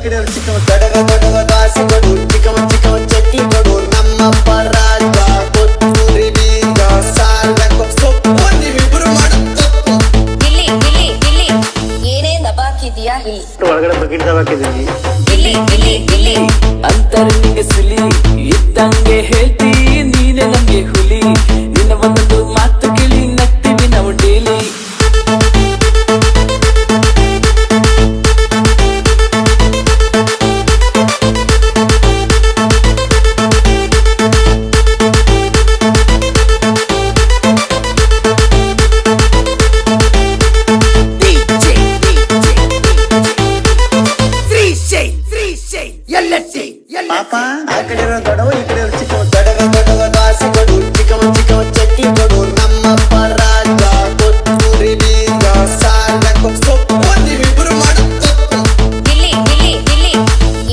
ಕಡೆ ಚಿಕ್ಕವ ಕಡಗ ಕಡಗ ದಾಸಿ ಕೊಡು ಚಿಕ್ಕವ ಚಿಕ್ಕವ ಚಟ್ಟಿ ಕೊಡು ನಮ್ಮಪ್ಪ ರಾಜ ಕೊತ್ತೂರಿ ಬೀಗ ಸಾರ್ಬೇಕು ಸೊಪ್ಪು ನೀವಿಬ್ರು ಮಾಡುತ್ತಪ್ಪು ಗಿಲ್ಲಿ ಗಿಲ್ಲಿ ಗಿಲ್ಲಿ ಏನೇ ನಬಾಕಿದ್ಯಾ ಇಲ್ಲಿ ಒಳಗಡೆ ಬಕೆಟ್ ಹಾಕಿದೀನಿ ಗಿಲ್ಲಿ ಗಿಲ್ಲಿ ಗಿಲ್ಲಿ ಅಂತರ ನಿಂಗೆ ಸುಲಿ ಇದ್ದಂಗೆ ಹೇಳ್ತಿ ನೀನೆ ನಮ್ಗೆ ಹುಲಿ ನಿನ್ನ ಒಂದೊಂದು ಮಾತು ಕೇಳಿ ನಗ್ತೀವಿ ನಾವು ಡೇಲಿ ಪಾಪ ಆ ಕಡೆ ದೊಡವ ಈ ಕಡೆ ಚಿಕ್ಕವ ಕಡಗ ಕಡಗ ದಾಸಿ ಕೊಡು ಚಿಕ್ಕವ ಚಿಕ್ಕವ ಚಟ್ಟಿ ಕೊಡು ನಮ್ಮಪ್ಪ ರಾಜ ಕೊತ್ತೂರಿ ಬೀಗ ಸಾರ್ಬೇಕು ಸೊಪ್ಪು ನೀವಿಬ್ರು ಮಾಡುತ್ತಪ್ಪು ಗಿಲ್ಲಿ ಗಿಲ್ಲಿ ಗಿಲ್ಲಿ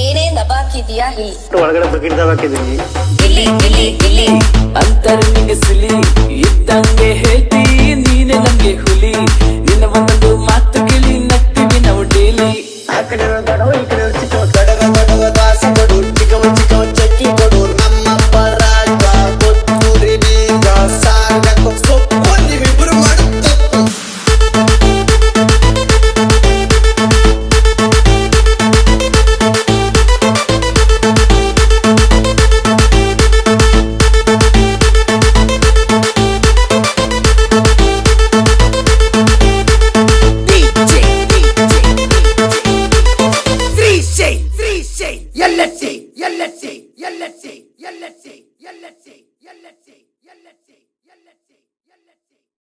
ಏನೇ ನಬಾಕಿದ್ಯಾ ಇಲ್ಲಿ ಒಳಗಡೆ ಬಕೆಟ್ ಹಾಕಿದೀನಿ ಗಿಲ್ಲಿ ಗಿಲ್ಲಿ ಗಿಲ್ಲಿ ಅಂತರ ನಿಂಗೆ ಸುಲಿ ಇದ್ದಂಗೆ ಹೇಳ್ತಿ ನೀನೆ ನಮ್ಗೆ ಹುಲಿ ನಿನ್ನ ಒಂದೊಂದು ಮಾತು ಕೇಳಿ ನಗ್ತೀವಿ ನಾವು ಡೇಲಿ ಆ ಕಡೆ ದೊಡವ ಈ ಕಡೆ ಚಿಕ್ಕವ ಕಡಗ ಕಡಗ ದಾಸಿ ಕೊಡು ಚಿಕ್ಕವ ಚಿಕ್ಕವ ಚಟ್ಟಿ ಕೊಡು ನಮ್ಮಪ್ಪ ರಾಜ ಕೊತ್ತೂರಿ ಬೀಗ ಸಾರ್ಬೇಕು ಸೊಪ್ಪು ನೀವಿಬ್ರು ಮಾಡುತ್ತಪ್ಪು LSC